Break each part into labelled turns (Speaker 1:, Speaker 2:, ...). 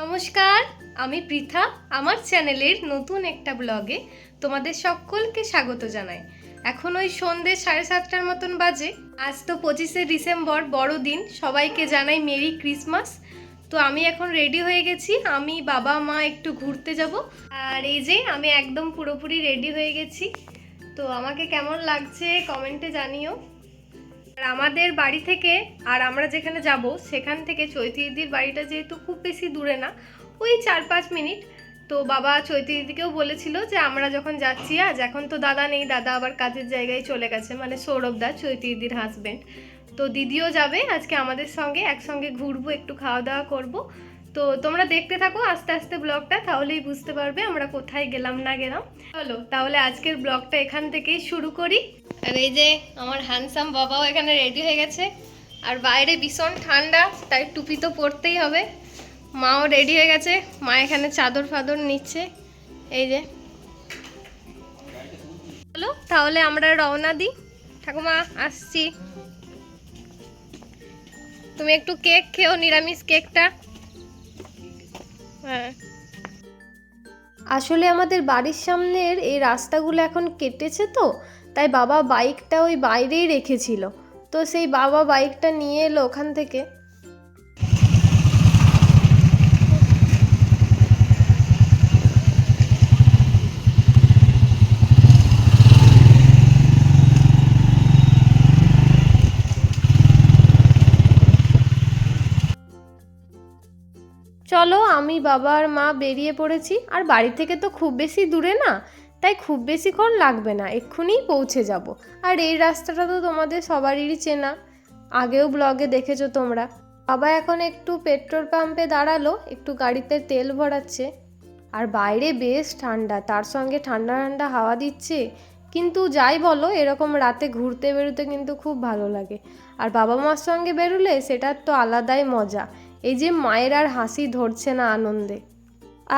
Speaker 1: নমস্কার, আমি পৃথা। আমার চ্যানেলের নতুন একটা ব্লগে তোমাদের সকলকে স্বাগত জানাই। এখন ওই সন্ধ্যে 7:30টার মতন বাজে। আজ তো 25শে ডিসেম্বর, বড়দিন। সবাইকে জানাই মেরি ক্রিসমাস। তো আমি এখন রেডি হয়ে গেছি। আমি, বাবা, মা একটু ঘুরতে যাব। আর এই যে আমি একদম পুরোপুরি রেডি হয়ে গেছি। তো আমাকে কেমন লাগছে কমেন্টে জানিও। আর আমাদের বাড়ি থেকে আর আমরা যেখানে যাব সেখান থেকে চৈতি দিদির বাড়িটা যেহেতু খুব বেশি দূরে না, ওই 4-5 মিনিট। তো বাবা চৈতি দিদিকেও বলেছিল যে আমরা যখন যাচ্ছি, আজ এখন তো দাদা নেই, দাদা আবার কাজের জায়গায় চলে গেছে, মানে সৌরভ দা, চৈতি দিদির হাজবেন্ড। তো দিদিও যাবে আজকে আমাদের সঙ্গে, একসঙ্গে ঘুরবো, একটু খাওয়া দাওয়া করবো। তো তোমরা দেখতে থাকো আস্তে আস্তে ব্লগটা, তাহলেই বুঝতে পারবে আমরা কোথায় গেলাম না গেলাম। চলো তাহলে আজকের ব্লগটা এখান থেকেই শুরু করি। আর এই যে আমার হ্যান্ডসাম বাবাও এখানে রেডি হয়ে গেছে। আর বাইরে ভীষণ ঠান্ডা, তাই টুপি তো পরতেই হবে। মাও রেডি হয়ে গেছে, মা এখানে চাদর ফাদর নিচ্ছে। এই যে চলো তাহলে আমরা রওনা দিই। ঠাকুমা আসছি। তুমি একটু কেক খেও, নিরামিষ কেকটা। হ্যাঁ, আসলে আমাদের বাড়ির সামনের এই রাস্তাগুলো এখন কেটেছে, তো তাই বাবা বাইকটা ওই বাইরেই রেখেছিল। তো সেই বাবা বাইকটা নিয়ে এলো ওখান থেকে। চলো আমি, বাবা আর মা বেরিয়ে পড়েছি। আর বাড়ি থেকে তো খুব বেশি দূরে না, তাই খুব বেশিক্ষণ লাগবে না, এক্ষুনিই পৌঁছে যাব। আর এই রাস্তাটা তো তোমাদের সবারই চেনা, আগেও ব্লগে দেখেছো তোমরা। বাবা এখন একটু পেট্রোল পাম্পে দাঁড়ালো, একটু গাড়িতে তেল ভরাচ্ছে। আর বাইরে বেশ ঠান্ডা, তার সঙ্গে ঠান্ডা ঠান্ডা হাওয়া দিচ্ছে। কিন্তু যাই বলো, এরকম রাতে ঘুরতে বেরোতে কিন্তু খুব ভালো লাগে। আর বাবা মার সঙ্গে বেরোলে সেটার তো আলাদাই মজা। এই যে মায়ের আর হাসি ধরছে না আনন্দে।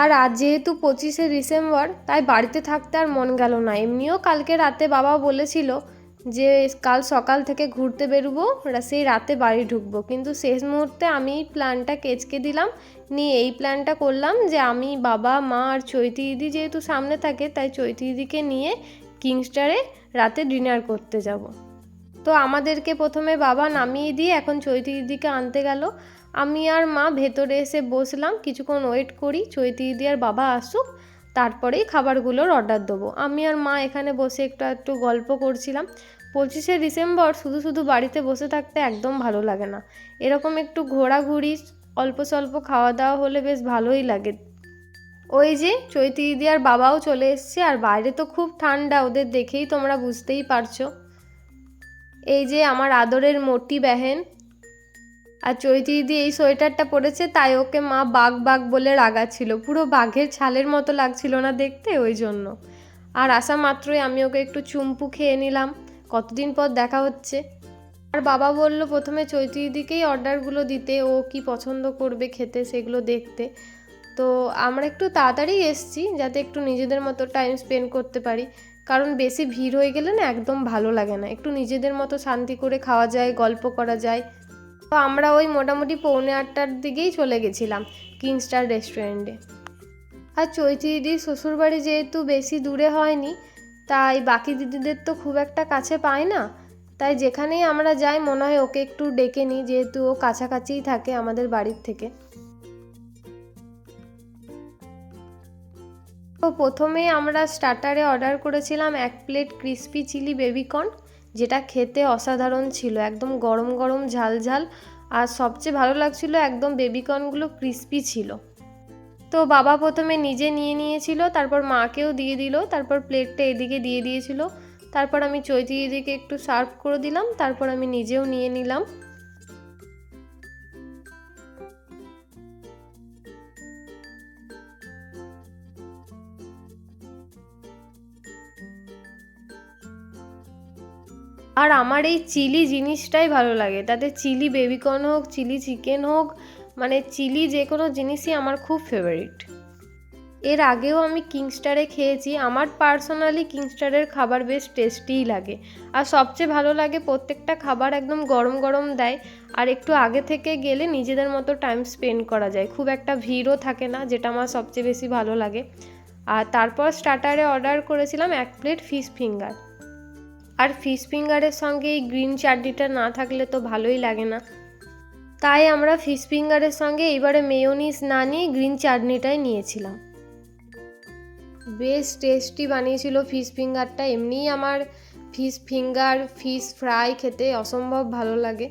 Speaker 1: আর আজ যেহেতু 25শে ডিসেম্বর, তাই বাড়িতে থাকতে আর মন গেল না। এমনিও কালকে রাতে বাবা বলেছিল যে কাল সকাল থেকে ঘুরতে বেরোবো, সেই রাতে বাড়ি ঢুকবো। কিন্তু শেষ মুহূর্তে আমি প্ল্যানটা কেচকে দিলাম, নিয়ে এই প্ল্যানটা করলাম যে আমি, বাবা, মা আর চৈতি দিদি যেহেতু সামনে থাকে, তাই চৈতি দিদিকে নিয়ে কিংস্টারে রাতে ডিনার করতে যাব। তো আমাদেরকে প্রথমে বাবা নামিয়ে দিয়ে এখন চৈতি দিদিকে আনতে গেল। আমি আর মা ভেতরে এসে বসলাম, কিছুক্ষণ ওয়েট করি চৈতি দিদি আর বাবা আসুক, তারপরেই খাবারগুলোর অর্ডার দেবো। আমি আর মা এখানে বসে একটু গল্প করছিলাম। 25শে ডিসেম্বর শুধু শুধু বাড়িতে বসে থাকতে একদম ভালো লাগে না। এরকম একটু ঘোরাঘুরি, অল্প স্বল্প খাওয়া দাওয়া হলে বেশ ভালোই লাগে। ওই যে চৈতি দিদি আর বাবাও চলে এসছে। আর বাইরে তো খুব ঠান্ডা, ওদের দেখেই তোমরা বুঝতেই পারছো। এই যে আমার আদরের মোটি বেহেন। আর চৈতি দিদি এই সোয়েটারটা পরেছে, তাই ওকে মা বাঘ বাঘ বলে রাগাচ্ছিল। পুরো বাঘের ছালের মতো লাগছিল না দেখতে, ওই জন্য। আর আসা মাত্রই আমি ওকে একটু চুম্পু খেয়ে নিলাম, কতদিন পর দেখা হচ্ছে। আর বাবা বলল প্রথমে চৈতি দিদিকেই অর্ডারগুলো দিতে, ও কি পছন্দ করবে খেতে সেগুলো দেখতে। তো আমরা একটু তাড়াতাড়ি এসছি, যাতে একটু নিজেদের মতো টাইম স্পেন্ড করতে পারি। কারণ বেশি ভিড় হয়ে গেলে না একদম ভালো লাগে না, একটু নিজেদের মতো শান্তি করে খাওয়া যায়, গল্প করা যায়। তো আমরা ওই মোটামুটি 7:45টার দিকেই চলে গেছিলাম কিংস্টার রেস্টুরেন্টে। আর চৈতি দিদির শ্বশুরবাড়ি যেহেতু বেশি দূরে হয়নি, তাই বাকি দিদিদের তো খুব একটা কাছে পায় না, তাই যেখানেই আমরা যাই মনে হয় ওকে একটু ডেকে নিই, যেহেতু ও কাছাকাছিই থাকে আমাদের বাড়ির থেকে। তো প্রথমে আমরা স্টার্টারে অর্ডার করেছিলাম 1 প্লেট ক্রিসপি চিলি বেবিকর্ন, যেটা খেতে অসাধারণ ছিল, একদম গরম গরম ঝাল ঝাল। আর সবচেয়ে ভালো লাগছিল একদম বেবিকর্নগুলো ক্রিসপি ছিল। তো বাবা প্রথমে নিজে নিয়ে নিয়েছিল, তারপর মাকেও দিয়ে দিল, তারপর প্লেটটা এদিকে দিয়ে দিয়েছিল। তারপর আমি চৈতি দিদিকে একটু সার্ভ করে দিলাম, তারপর আমি নিজেও নিয়ে নিলাম। আর আমার এই চিলি জিনিসটাই ভালো লাগে, তাতে চিলি বেবিকর্ন হোক, চিলি চিকেন হোক, মানে চিলি যে কোনো জিনিসই আমার খুব ফেভারিট। এর আগেও আমি কিংস্টারে খেয়েছি, আমার পার্সোনালি কিংস্টারের খাবার বেশ টেস্টিই লাগে। আর সবচেয়ে ভালো লাগে প্রত্যেকটা খাবার একদম গরম গরম দেয়। আর একটু আগে থেকে গেলে নিজেদের মতো টাইম স্পেন্ড করা যায়, খুব একটা ভিড়ও থাকে না, যেটা আমার সবচেয়ে বেশি ভালো লাগে। আর তারপর স্টার্টারে অর্ডার করেছিলাম 1 প্লেট ফিশ ফিঙ্গার। আর ফিশ ফিঙ্গারের সঙ্গে এই গ্রিন চাটনিটা না থাকলে তো ভালোই লাগে না, তাই আমরা ফিশ ফিঙ্গারের সঙ্গে এবারে মেয়োনিজ না নিয়ে গ্রিন চাটনিটাই নিয়েছিলাম। বেশ টেস্টি বানিয়েছিল ফিশ ফিঙ্গারটা। এমনিই আমার ফিশ ফিঙ্গার, ফিশ ফ্রাই খেতে অসম্ভব ভালো লাগে।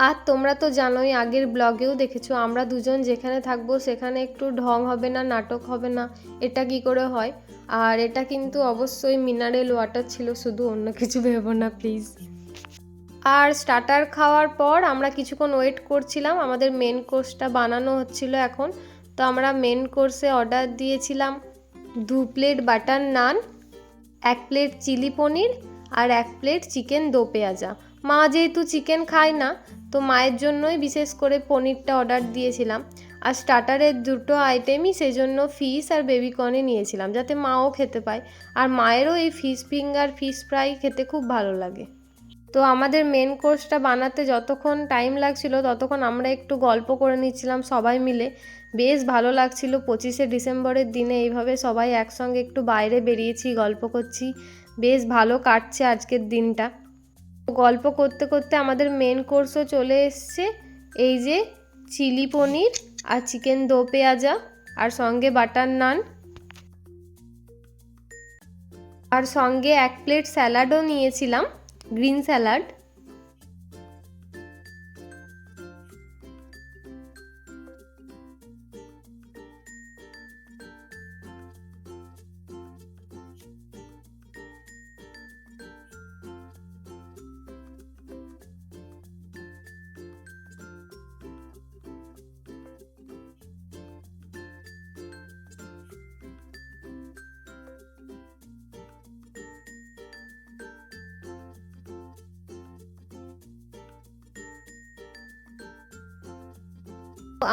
Speaker 1: আর তোমরা তো জানোই, আগের ব্লগেও দেখেছো, আমরা দুজন যেখানে থাকবো সেখানে একটু ঢং হবে না, নাটক হবে না, এটা কি করে হয়। আর এটা কিন্তু অবশ্যই মিনারেল ওয়াটার ছিল, শুধু, অন্য কিছু ভেবো না প্লিজ। আর স্টার্টার খাওয়ার পর আমরা কিছুক্ষণ ওয়েট করছিলাম, আমাদের মেন কোর্সটা বানানো হচ্ছিল এখন। তো আমরা মেন কোর্সে অর্ডার দিয়েছিলাম 2 প্লেট বাটার নান, 1 প্লেট চিলি পনির আর 1 প্লেট চিকেন দো পেঁয়াজা। মা যেহেতু চিকেন খায় না, তো মায়ের জন্যই বিশেষ করে পনিরটা অর্ডার দিয়েছিলাম। আর স্টার্টারের দুটো আইটেমই সেই জন্য ফিশ আর বেবিকর্নে নিয়েছিলাম, যাতে মাও খেতে পায়। আর মায়েরও এই ফিশ ফিঙ্গার, ফিশ ফ্রাই খেতে খুব ভালো লাগে। তো আমাদের মেন কোর্সটা বানাতে যতক্ষণ টাইম লাগছিল ততক্ষণ আমরা একটু গল্প করে নিচ্ছিলাম সবাই মিলে। বেশ ভালো লাগছিল 25শে ডিসেম্বরের দিনে এইভাবে সবাই একসঙ্গে একটু বাইরে বেরিয়েছি, গল্প করছি, বেশ ভালো কাটছে আজকের দিনটা। গল্প করতে করতে আমাদের মেন কোর্সও চলে এসছে, এই যে চিলি পনির আর চিকেন দো পেঁয়াজা, আর সঙ্গে বাটার নান, আর সঙ্গে 1 প্লেট স্যালাডও নিয়েছিলাম, গ্রিন স্যালাড।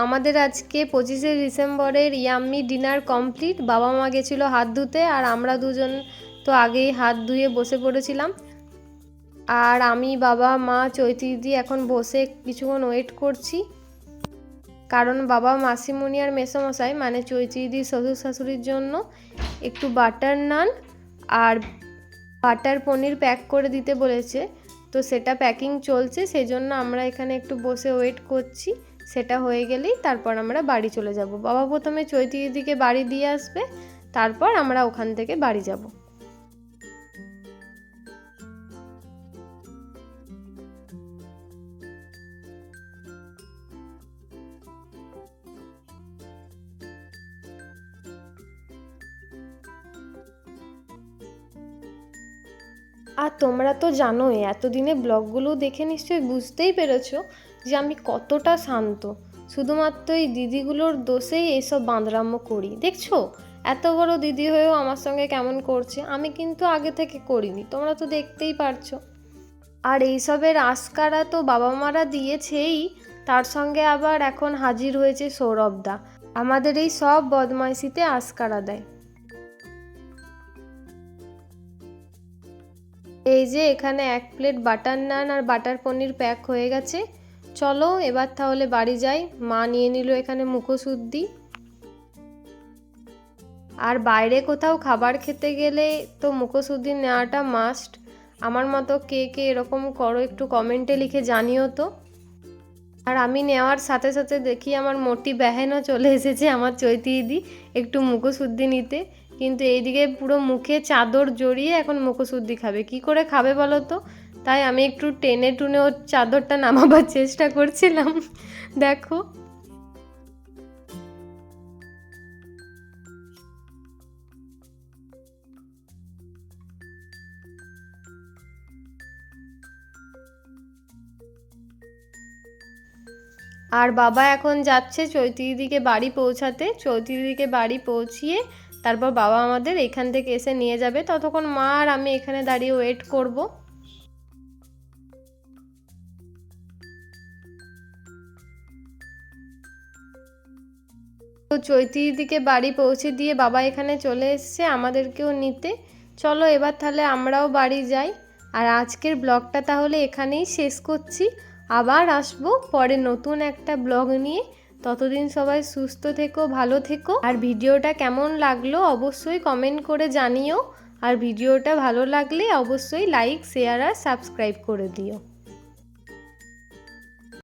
Speaker 1: আমাদের আজকে 25শে ডিসেম্বরের ইয়াম্মি ডিনার কমপ্লিট। বাবা মা গেছিলো হাত ধুতে, আর আমরা দুজন তো আগেই হাত ধুয়ে বসে পড়েছিলাম। আর আমি, বাবা, মা, চৈতি দিদি এখন বসে কিছুক্ষণ ওয়েট করছি, কারণ বাবা, মাসিমণি আর মেসোমশাই মানে চৈতি দিদির শ্বশুর শাশুড়ির জন্য একটু বাটার নান আর বাটার পনির প্যাক করে দিতে বলেছে। তো সেটা প্যাকিং চলছে, সেই জন্য আমরা এখানে একটু বসে ওয়েট করছি। সেটা হয়ে গেলেই তারপর আমরা বাড়ি চলে যাব। বাবা প্রথমে চৈতি দিদিকে বাড়ি দিয়ে আসবে, তারপর আমরা ওখান থেকে বাড়ি যাব। আর তোমরা তো জানোই, এতদিনে ব্লগগুলো দেখে নিশ্চয়ই বুঝতেই পেরেছো যে আমি কতটা শান্ত। শুধুমাত্র এই দিদিগুলোর দোষেই এইসব বাঁদরাম্য করি। দেখছো, এত বড় দিদি হয়েও আমার সঙ্গে কেমন করছে। আমি কিন্তু আগে থেকে করিনি, তোমরা তো দেখতেই পারছো। আর এইসবের আস্কারা তো বাবা মারা দিয়েছেই, তার সঙ্গে আবার এখন হাজির হয়েছে সৌরভদা, আমাদের এই সব বদমাইশিতে আস্কারা দেয়। এই যে এখানে 1 প্লেট বাটার নান আর বাটার পনির প্যাক হয়ে গেছে। চলো এবার তাহলে বাড়ি যাই। মা নিয়ে নিল এখানে মুখশুদ্ধি। আর বাইরে কোথাও খাবার খেতে গেলে তো মুখশুদ্ধি নেওয়াটা মাস্ট। আমার মতো কে কে এরকম করো একটু কমেন্টে লিখে জানিও তো। আর আমি নেওয়ার সাথে সাথে দেখি আমার মোটি বেহেনও চলে এসেছে, আমার চৈতি দিদি, একটু মুখশুদ্ধি নিতে। কিন্তু এইদিকে পুরো মুখে চাদর জড়িয়ে এখন মুখশুদ্ধি খাবে। কি করে খাবে বলো তো? তাই আমি একটু টেনে টুনে ওর চাদরটা নামাবার চেষ্টা করছিলাম। দেখো, আর বাবা এখন যাচ্ছে চৈতি দিদিকে বাড়ি পৌঁছাতে। চৈতি দিদিকে বাড়ি পৌঁছিয়ে তারপর বাবা আমাদের এখান থেকে এসে নিয়ে যাবে। ততক্ষণ মা আর আমি এখানে দাঁড়িয়ে ওয়েট করব। তো চৈতি দিদিকে বাড়ি পৌঁছে দিয়ে বাবা এখানে চলে এসছে আমাদেরকেও নিতে। চলো এবার তাহলে আমরাও বাড়ি যাই। আর আজকের ব্লগটা তাহলে এখানেই শেষ করছি। আবার আসবো পরে নতুন একটা ব্লগ নিয়ে। ততদিন সবাই সুস্থ থেকো, ভালো থেকো। আর ভিডিওটা কেমন লাগলো অবশ্যই কমেন্ট করে জানিও। আর ভিডিওটা ভালো লাগলে অবশ্যই লাইক, শেয়ার আর সাবস্ক্রাইব করে দিও।